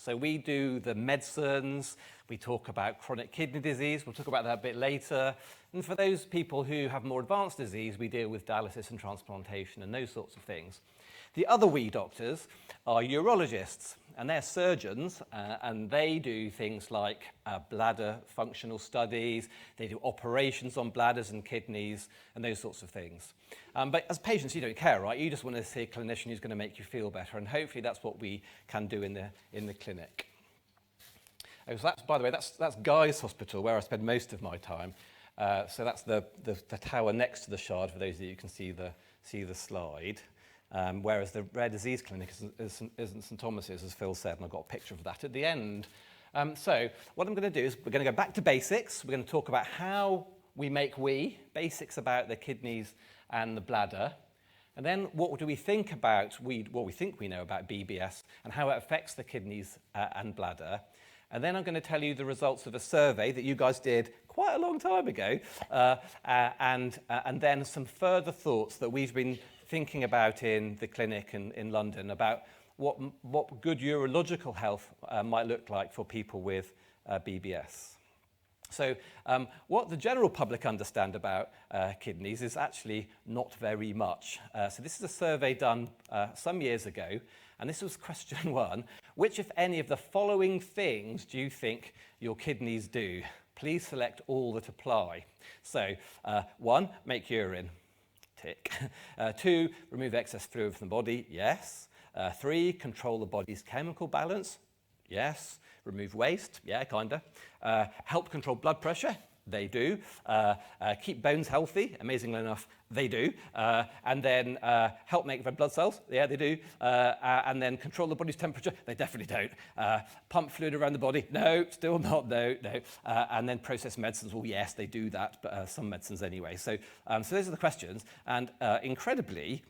So we do the medicines, we talk about chronic kidney disease, we'll talk about that a bit later. And for those people who have more advanced disease, we deal with dialysis and transplantation and those sorts of things. The other wee doctors are urologists, and they're surgeons, and they do things like bladder functional studies, they do operations on bladders and kidneys, and those sorts of things. But as patients, you don't care, right? You just want to see a clinician who's going to make you feel better, and hopefully that's what we can do in the clinic. Oh, so that's, by the way, that's Guy's Hospital, where I spend most of my time. So that's the tower next to the Shard, for those of you who can see the slide. Whereas the rare disease clinic isn't St Thomas's, as Phil said, and I've got a picture of that at the end. So what I'm going to do is we're going to go back to basics. We're going to talk about how we make wee, basics about the kidneys and the bladder. And then what do we think about, what we think we know about BBS and how it affects the kidneys and bladder. And then I'm going to tell you the results of a survey that you guys did quite a long time ago, and then some further thoughts that we've been thinking about in the clinic in London about what good urological health might look like for people with BBS. So what the general public understand about kidneys is actually not very much. So this is a survey done some years ago, and this was question 1. Which, if any, of the following things do you think your kidneys do? Please select all that apply. So 1, make urine. Tick. 2, remove excess fluid from the body. Yes. 3, control the body's chemical balance. Yes. Remove waste. Yeah, kinda. Help control blood pressure. They do. Keep bones healthy. Amazingly enough, they do. And then help make red blood cells. Yeah, they do. And then control the body's temperature. They definitely don't. Pump fluid around the body. No, still not. No. And then process medicines. Well, yes, they do that, but some medicines anyway. So those are the questions. And incredibly,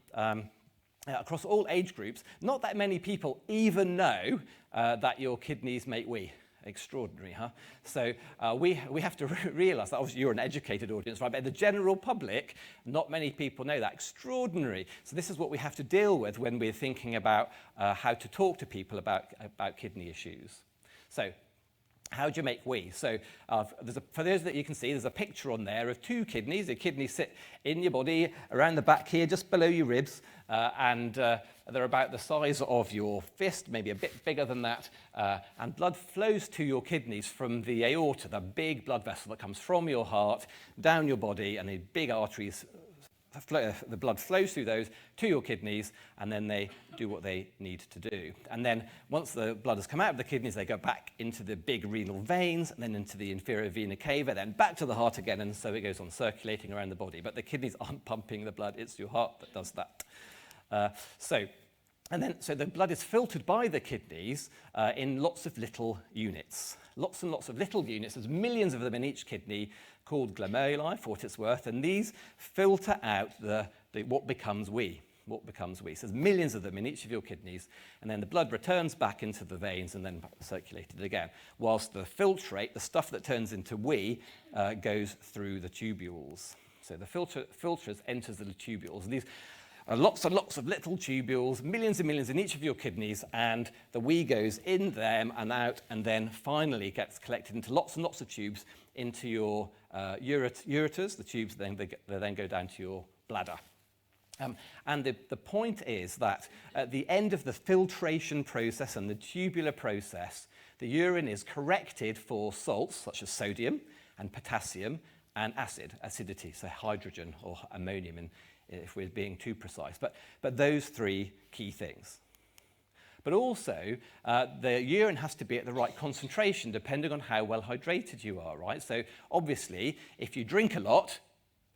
across all age groups, not that many people even know that your kidneys make wee. Extraordinary, huh? So we have to realise that obviously you're an educated audience, right? But in the general public, not many people know that. Extraordinary. So this is what we have to deal with when we're thinking about how to talk to people about kidney issues. So how do you make wee? So for those that you can see, there's a picture on there of 2 kidneys. The kidneys sit in your body, around the back here, just below your ribs, and they're about the size of your fist, maybe a bit bigger than that, and blood flows to your kidneys from the aorta, the big blood vessel that comes from your heart, down your body, and the big arteries, the blood flows through those to your kidneys, and then they do what they need to do. And then once the blood has come out of the kidneys, they go back into the big renal veins, and then into the inferior vena cava, then back to the heart again, and so it goes on circulating around the body. But the kidneys aren't pumping the blood, it's your heart that does that. So the blood is filtered by the kidneys in lots of little units. Lots and lots of little units. There's millions of them in each kidney, called glomeruli, for what it's worth, and these filter out what becomes wee. What becomes wee. So there's millions of them in each of your kidneys, and then the blood returns back into the veins and then circulated again, whilst the filtrate, the stuff that turns into wee, goes through the tubules. So the filters enters the tubules. And these are lots and lots of little tubules, millions and millions in each of your kidneys, and the wee goes in them and out, and then finally gets collected into lots and lots of tubes into your ureters. The tubes they then go down to your bladder. And the point is that at the end of the filtration process and the tubular process, the urine is corrected for salts such as sodium and potassium and acidity, so hydrogen or ammonium if we're being too precise. But those 3 key things. But also, the urine has to be at the right concentration depending on how well hydrated you are, right? So obviously, if you drink a lot,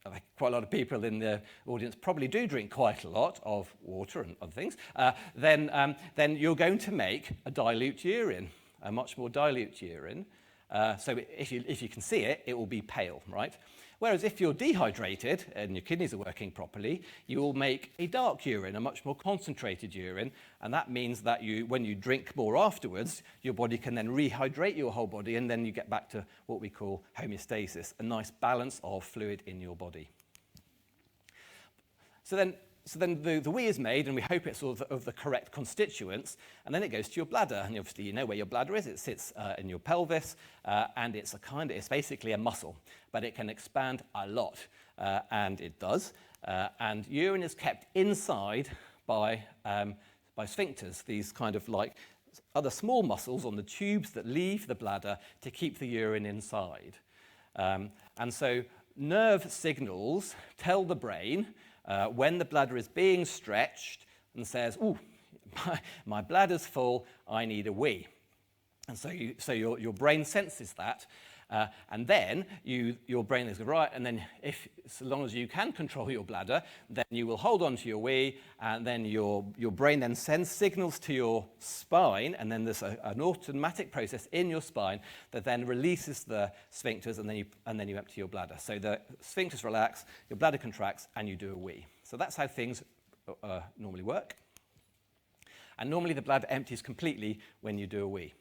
like quite a lot of people in the audience probably do drink quite a lot of water and other things, then you're going to make a dilute urine, a much more dilute urine. So if you can see it, it will be pale, right? Whereas if you're dehydrated and your kidneys are working properly, you will make a dark urine, a much more concentrated urine, and that means that when you drink more afterwards, your body can then rehydrate your whole body, and then you get back to what we call homeostasis, a nice balance of fluid in your body. So then, So then the wee is made, and we hope it's of the correct constituents, and then it goes to your bladder. And obviously, you know where your bladder is. It sits in your pelvis, and it's basically a muscle, but it can expand a lot, and it does. And urine is kept inside by sphincters, these kind of like other small muscles on the tubes that leave the bladder to keep the urine inside. And so nerve signals tell the brain when the bladder is being stretched and says, "Ooh, my bladder's full, I need a wee." And so your brain senses that, and then your brain is right, and then so long as you can control your bladder, then you will hold on to your wee, and then your brain then sends signals to your spine, and then there's an automatic process in your spine that then releases the sphincters, and then you empty your bladder. So the sphincters relax, your bladder contracts, and you do a wee. So that's how things normally work. And normally the bladder empties completely when you do a wee.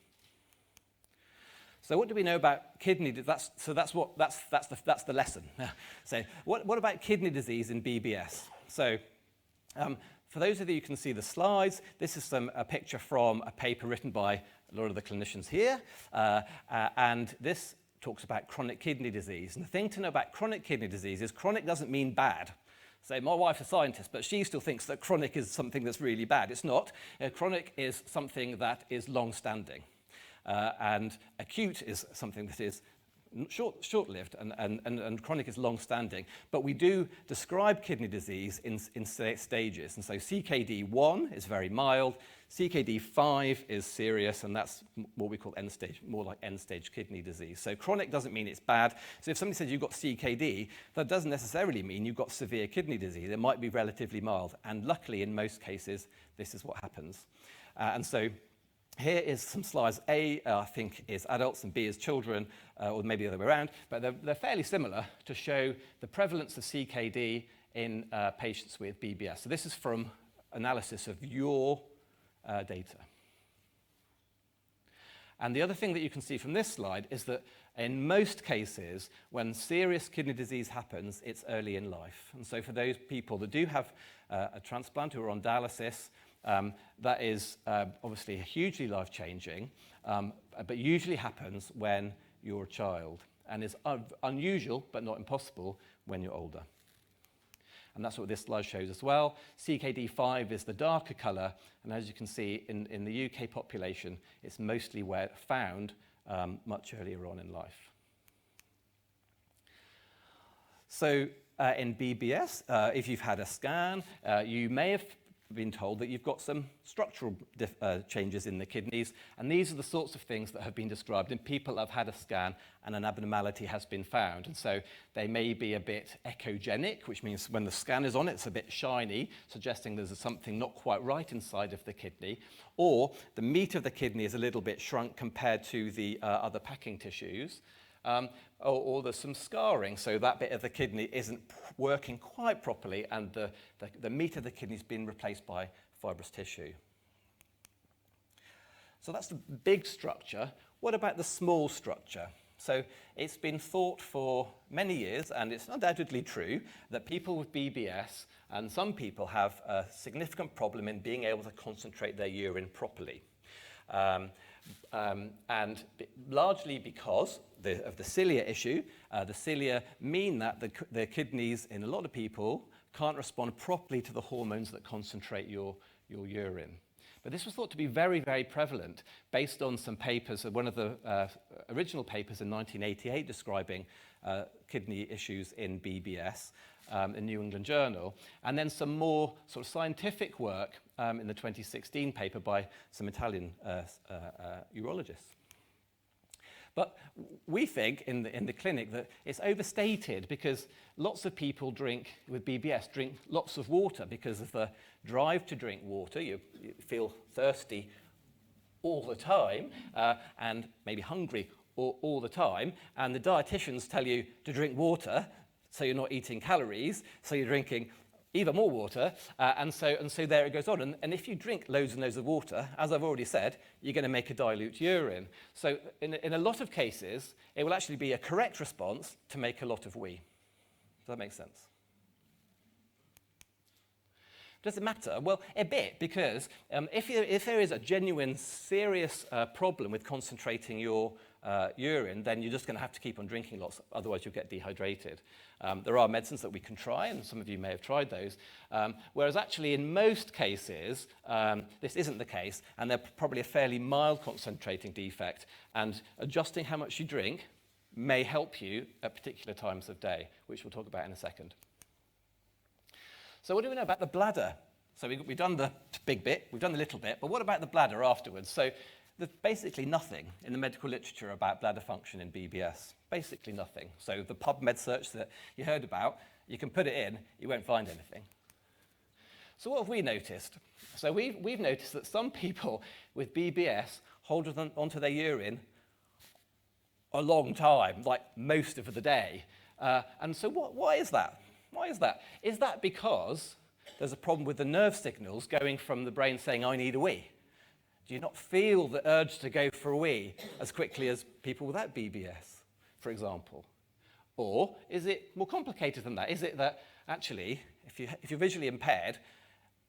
So what do we know about kidney? That's the lesson. So what about kidney disease in BBS? So for those of you who can see the slides, this is a picture from a paper written by a lot of the clinicians here, and this talks about chronic kidney disease. And the thing to know about chronic kidney disease is chronic doesn't mean bad. So my wife's a scientist, but she still thinks that chronic is something that's really bad. It's not. Chronic is something that is long-standing. And acute is something that is short-lived, and chronic is long-standing. But we do describe kidney disease in stages. And so CKD1 is very mild, CKD5 is serious, and that's what we call end-stage, more like end-stage kidney disease. So chronic doesn't mean it's bad. So if somebody says you've got CKD, that doesn't necessarily mean you've got severe kidney disease. It might be relatively mild. And luckily, in most cases, this is what happens. And so here is some slides. A, I think, is adults, and B is children, or maybe the other way around. But they're fairly similar to show the prevalence of CKD in patients with BBS. So this is from analysis of your data. And the other thing that you can see from this slide is that in most cases, when serious kidney disease happens, it's early in life. And so for those people that do have a transplant who are on dialysis, that is obviously hugely life-changing, but usually happens when you're a child, and is unusual but not impossible when you're older. And that's what this slide shows as well. CKD5 is the darker colour, and as you can see in the UK population, it's mostly found much earlier on in life. So in BBS, if you've had a scan, you may have been told that you've got some structural changes in the kidneys, and these are the sorts of things that have been described in people that have had a scan and an abnormality has been found. And so they may be a bit echogenic, which means when the scan is on, it's a bit shiny, suggesting there's something not quite right inside of the kidney, or the meat of the kidney is a little bit shrunk compared to the other packing tissues. Or there's some scarring, so that bit of the kidney isn't working quite properly, and the meat of the kidney has been replaced by fibrous tissue. So that's the big structure. What about the small structure? So it's been thought for many years, and it's undoubtedly true, that people with BBS, and some people have a significant problem in being able to concentrate their urine properly. And largely because of the cilia issue. The cilia mean that the kidneys in a lot of people can't respond properly to the hormones that concentrate your urine. But this was thought to be very, very prevalent based on some papers, one of the original papers in 1988 describing kidney issues in BBS in New England Journal, and then some more sort of scientific work in the 2016 paper by some Italian urologists. But we think in the clinic that it's overstated because lots of people with BBS drink lots of water because of the drive to drink water. You feel thirsty all the time and maybe hungry all the time. And the dietitians tell you to drink water so you're not eating calories, so you're drinking even more water, and so there it goes on. And if you drink loads and loads of water, as I've already said, you're going to make a dilute urine. So in a lot of cases, it will actually be a correct response to make a lot of wee. Does that make sense? Does it matter? Well, a bit, because if there is a genuine, serious problem with concentrating your urine, then you're just going to have to keep on drinking lots, otherwise you'll get dehydrated. There are medicines that we can try, and some of you may have tried those, whereas actually in most cases, this isn't the case, and they're probably a fairly mild concentrating defect, and adjusting how much you drink may help you at particular times of day, which we'll talk about in a second. So what do we know about the bladder? So we've done the big bit, we've done the little bit, but what about the bladder afterwards? So there's basically nothing in the medical literature about bladder function in BBS. Basically nothing. So the PubMed search that you heard about, you can put it in, you won't find anything. So what have we noticed? So we've noticed that some people with BBS hold onto their urine a long time, like most of the day. And so why is that? Why is that? Is that because there's a problem with the nerve signals going from the brain saying, I need a wee? Do you not feel the urge to go for a wee as quickly as people without BBS, for example? Or is it more complicated than that? Is it that actually, if you're visually impaired,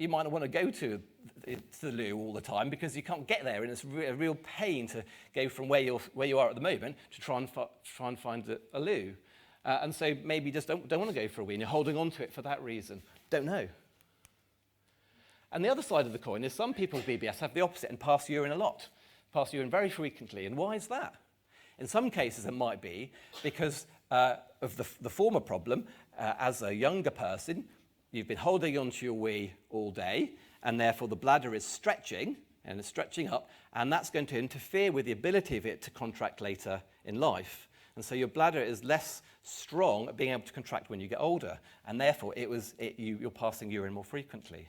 you might not want to go to the loo all the time because you can't get there, and it's a real pain to go from where you are at the moment to try and find a loo. And so maybe you just don't want to go for a wee, and you're holding on to it for that reason. Don't know. And the other side of the coin is some people with BBS have the opposite and pass urine a lot, pass urine very frequently. And why is that? In some cases, it might be because of the former problem. As a younger person, you've been holding onto your wee all day, and therefore the bladder is stretching, and it's stretching up, and that's going to interfere with the ability of it to contract later in life. And so your bladder is less strong at being able to contract when you get older, and therefore you're passing urine more frequently.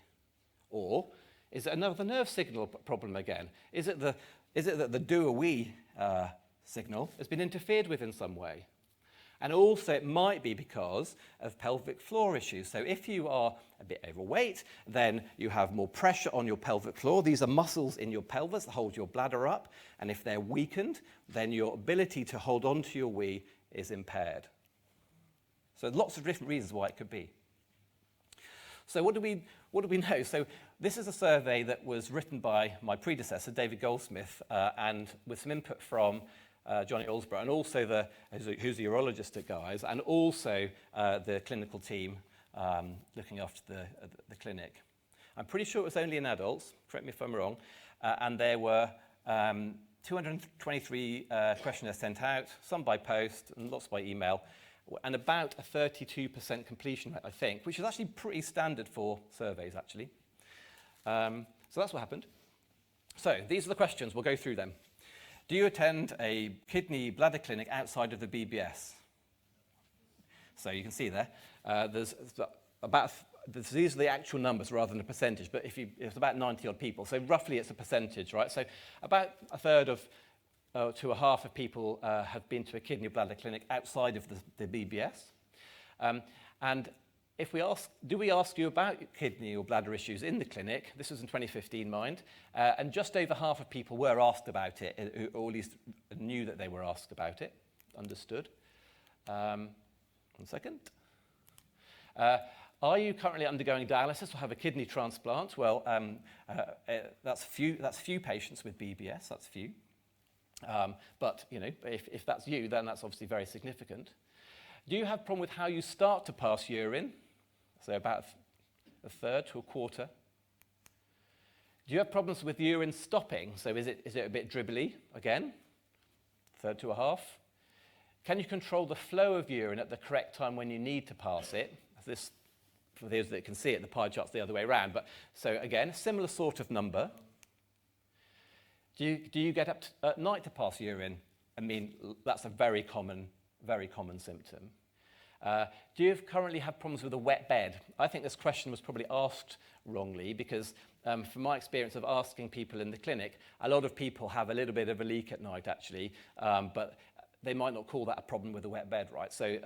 Or is it another nerve signal problem again? Is it that the do-a-wee signal has been interfered with in some way? And also it might be because of pelvic floor issues. So if you are a bit overweight, then you have more pressure on your pelvic floor. These are muscles in your pelvis that hold your bladder up. And if they're weakened, then your ability to hold on to your wee is impaired. So lots of different reasons why it could be. So what do we know? So this is a survey that was written by my predecessor, David Goldsmith, and with some input from Johnny Olsborough, and also who's the urologist at Guy's, and also the clinical team looking after the clinic. I'm pretty sure it was only in adults, correct me if I'm wrong, and there were 223 questionnaires sent out, some by post and lots by email, and about a 32% completion rate, I think, which is actually pretty standard for surveys, actually. So that's what happened. So these are the questions. We'll go through them. Do you attend a kidney bladder clinic outside of the BBS? So you can see there, these are the actual numbers rather than a percentage, but it's about 90 odd people, so roughly it's a percentage, right? So about a third of to a half of people have been to a kidney bladder clinic outside of the BBS. And if we ask, do we ask you about kidney or bladder issues in the clinic? This was in 2015, mind. And just over half of people were asked about it, or at least knew that they were asked about it, understood. 1 second. Are you currently undergoing dialysis or have a kidney transplant? Well, that's few patients with BBS, that's few. But, you know, if that's you, then that's obviously very significant. Do you have a problem with how you start to pass urine? So about a third to a quarter. Do you have problems with urine stopping? So is it a bit dribbly? Again, a third to a half. Can you control the flow of urine at the correct time when you need to pass it? This, for those that can see it, the pie chart's the other way around. But so again, a similar sort of number. Do you get up at night to pass urine? I mean, that's a very common symptom. Do you currently have problems with a wet bed? I think this question was probably asked wrongly because from my experience of asking people in the clinic, a lot of people have a little bit of a leak at night actually, but they might not call that a problem with a wet bed, right? So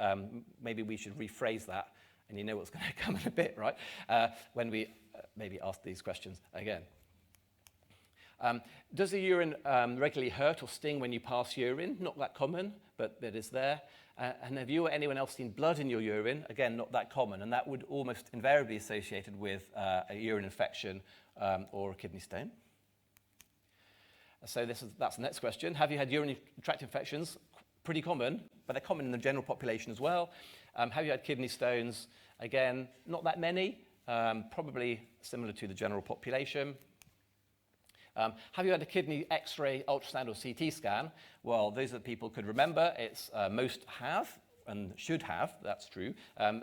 maybe we should rephrase that, and you know what's going to come in a bit, right? When we maybe ask these questions again. Does the urine regularly hurt or sting when you pass urine? Not that common, but it is there. And have you or anyone else seen blood in your urine? Again, not that common, and that would almost invariably be associated with a urine infection or a kidney stone. So that's the next question. Have you had urinary tract infections? Pretty common, but they're common in the general population as well. Have you had kidney stones? Again, not that many, probably similar to the general population. Have you had a kidney X-ray, ultrasound or CT scan? Well, those are the people who could remember. It's most have and should have, that's true.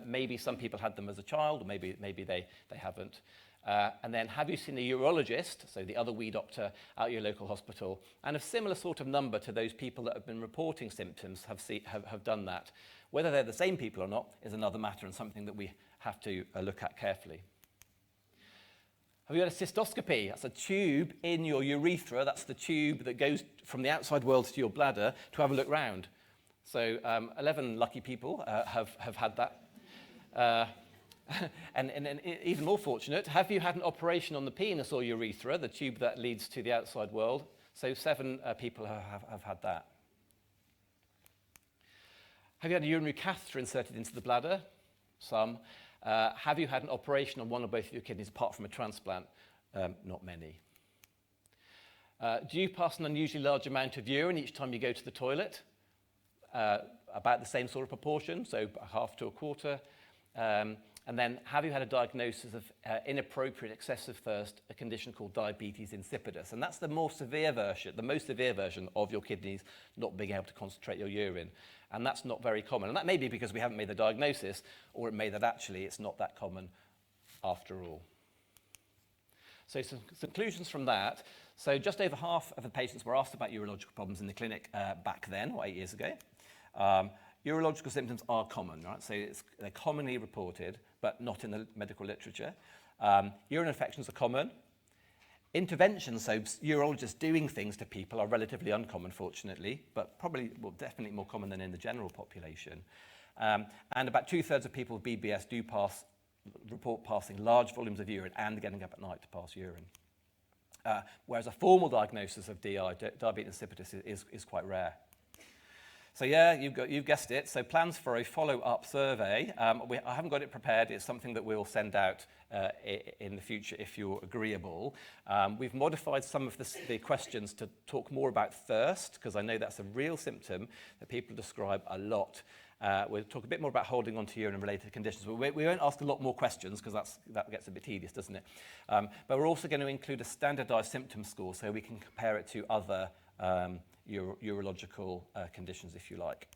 Maybe some people had them as a child, or maybe they haven't. And then have you seen a urologist, so the other wee doctor at your local hospital? And a similar sort of number to those people that have been reporting symptoms have done that. Whether they're the same people or not is another matter and something that we have to look at carefully. Have you had a cystoscopy? That's a tube in your urethra. That's the tube that goes from the outside world to your bladder to have a look round. So 11 lucky people have had that. And even more fortunate, have you had an operation on the penis or urethra, the tube that leads to the outside world? So 7 people have had that. Have you had a urinary catheter inserted into the bladder? Some. Have you had an operation on one or both of your kidneys apart from a transplant? Not many. Do you pass an unusually large amount of urine each time you go to the toilet? About the same sort of proportion, so half to a quarter. And then, have you had a diagnosis of inappropriate excessive thirst, a condition called diabetes insipidus? And that's the most severe version of your kidneys not being able to concentrate your urine. And that's not very common. And that may be because we haven't made the diagnosis, or it may that actually it's not that common after all. So some conclusions from that. So just over half of the patients were asked about urological problems in the clinic back then, or 8 years ago. Urological symptoms are common, right? So they're commonly reported, but not in the medical literature. Urine infections are common. Interventions, so urologists doing things to people, are relatively uncommon, fortunately, but probably, well, definitely more common than in the general population. And about 2/3 of people with BBS do report passing large volumes of urine and getting up at night to pass urine. Whereas a formal diagnosis of DI, diabetes insipidus, is quite rare. So yeah, you've guessed it. So plans for a follow-up survey. I haven't got it prepared. It's something that we'll send out in the future if you're agreeable. We've modified some of the questions to talk more about thirst, because I know that's a real symptom that people describe a lot. We'll talk a bit more about holding on to urine and related conditions. But we won't ask a lot more questions, because that gets a bit tedious, doesn't it? But we're also going to include a standardized symptom score so we can compare it to other urological conditions, if you like.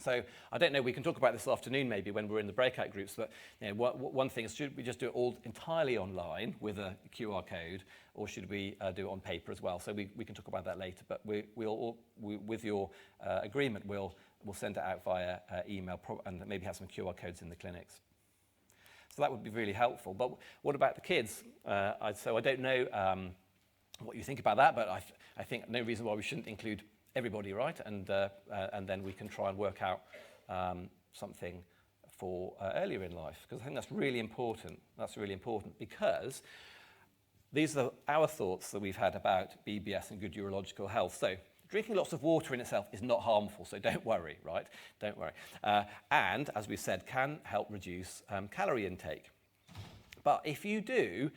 So I don't know, we can talk about this afternoon maybe when we're in the breakout groups, but you know, one thing is, should we just do it all entirely online with a QR code, or should we do it on paper as well? So we can talk about that later, but with your agreement, we'll send it out via email and maybe have some QR codes in the clinics. So that would be really helpful. But what about the kids? So I don't know what you think about that, but I think no reason why we shouldn't include everybody, right? And then we can try and work out something for earlier in life, because I think that's really important. That's really important because these are our thoughts that we've had about BBS and good urological health. So drinking lots of water in itself is not harmful, so don't worry, right? Don't worry. And as we said, can help reduce calorie intake. But if you do,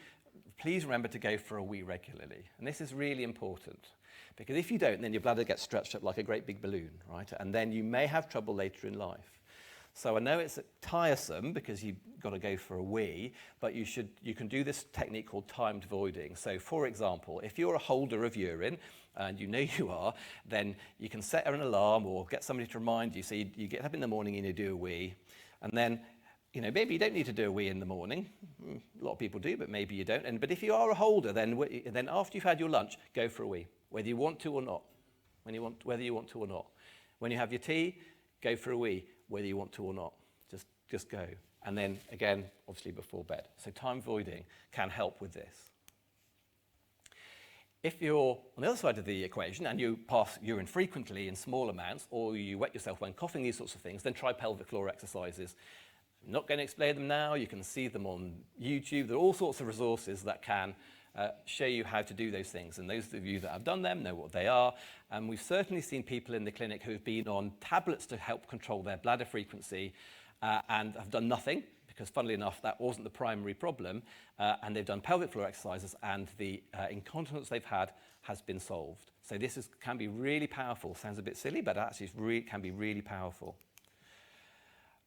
please remember to go for a wee regularly. And this is really important, because if you don't, then your bladder gets stretched up like a great big balloon, right? And then you may have trouble later in life. So I know it's tiresome because you've got to go for a wee, but you can do this technique called timed voiding. So for example, if you're a holder of urine, and you know you are, then you can set an alarm or get somebody to remind you. So you get up in the morning and you do a wee, and then you know, maybe you don't need to do a wee in the morning. A lot of people do, but maybe you don't. But if you are a holder, then after you've had your lunch, go for a wee, whether you want to or not. Whether you want to or not. When you have your tea, go for a wee, whether you want to or not. Just go. And then again, obviously before bed. So time voiding can help with this. If you're on the other side of the equation and you pass urine frequently in small amounts, or you wet yourself when coughing, these sorts of things, then try pelvic floor exercises. I'm not going to explain them now. You can see them on YouTube. There are all sorts of resources that can show you how to do those things. And those of you that have done them know what they are. And we've certainly seen people in the clinic who've been on tablets to help control their bladder frequency and have done nothing, because funnily enough, that wasn't the primary problem. And they've done pelvic floor exercises, and the incontinence they've had has been solved. So this can be really powerful. Sounds a bit silly, but actually can be really powerful.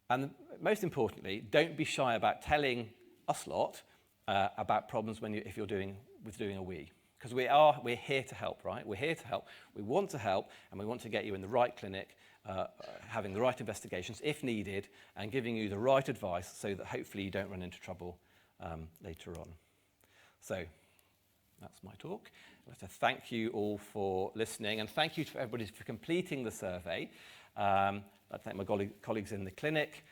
And most importantly, don't be shy about telling us lot about problems if you're doing a wee. Because we're here to help, right? We're here to help. We want to help, and we want to get you in the right clinic, having the right investigations if needed, and giving you the right advice so that hopefully you don't run into trouble later on. So that's my talk. I'd like to thank you all for listening, and thank you to everybody for completing the survey. I'd like to thank my colleagues in the clinic,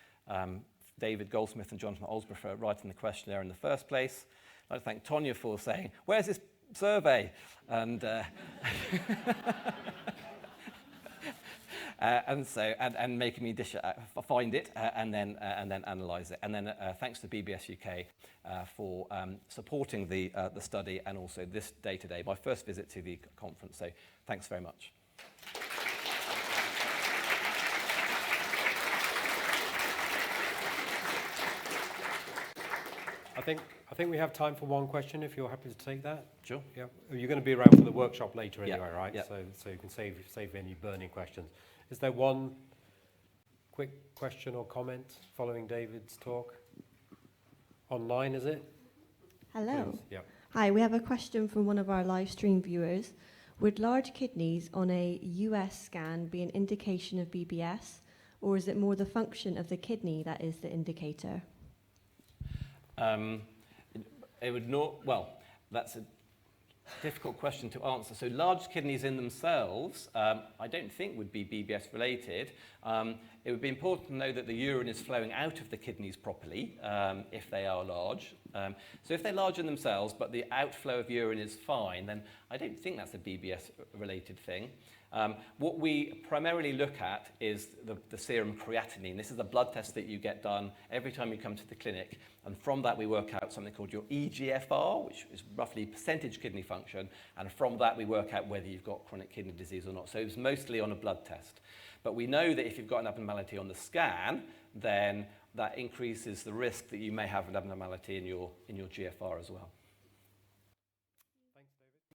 David Goldsmith and Jonathan Olsborough for writing the questionnaire in the first place. I'd like to thank Tonya for saying, "Where's this survey?" And and making me find it and then analyse it. And then thanks to BBS UK for supporting the study and also this day today, my first visit to the conference. So thanks very much. I think we have time for one question, if you're happy to take that. Sure. Yeah. You're going to be around for the workshop later anyway, right? Yeah. So you can save any burning questions. Is there one quick question or comment following David's talk? Online, is it? Hello. Please. Yeah. Hi, we have a question from one of our live stream viewers. Would large kidneys on a US scan be an indication of BBS, or is it more the function of the kidney that is the indicator? It would not, well, that's a difficult question to answer. So large kidneys in themselves, I don't think would be BBS related. It would be important to know that the urine is flowing out of the kidneys properly if they are large. So if they're large in themselves, but the outflow of urine is fine, then I don't think that's a BBS related thing. What we primarily look at is the serum creatinine. This is a blood test that you get done every time you come to the clinic. And from that, we work out something called your EGFR, which is roughly percentage kidney function. And from that, we work out whether you've got chronic kidney disease or not. So it's mostly on a blood test. But we know that if you've got an abnormality on the scan, then that increases the risk that you may have an abnormality in your GFR as well.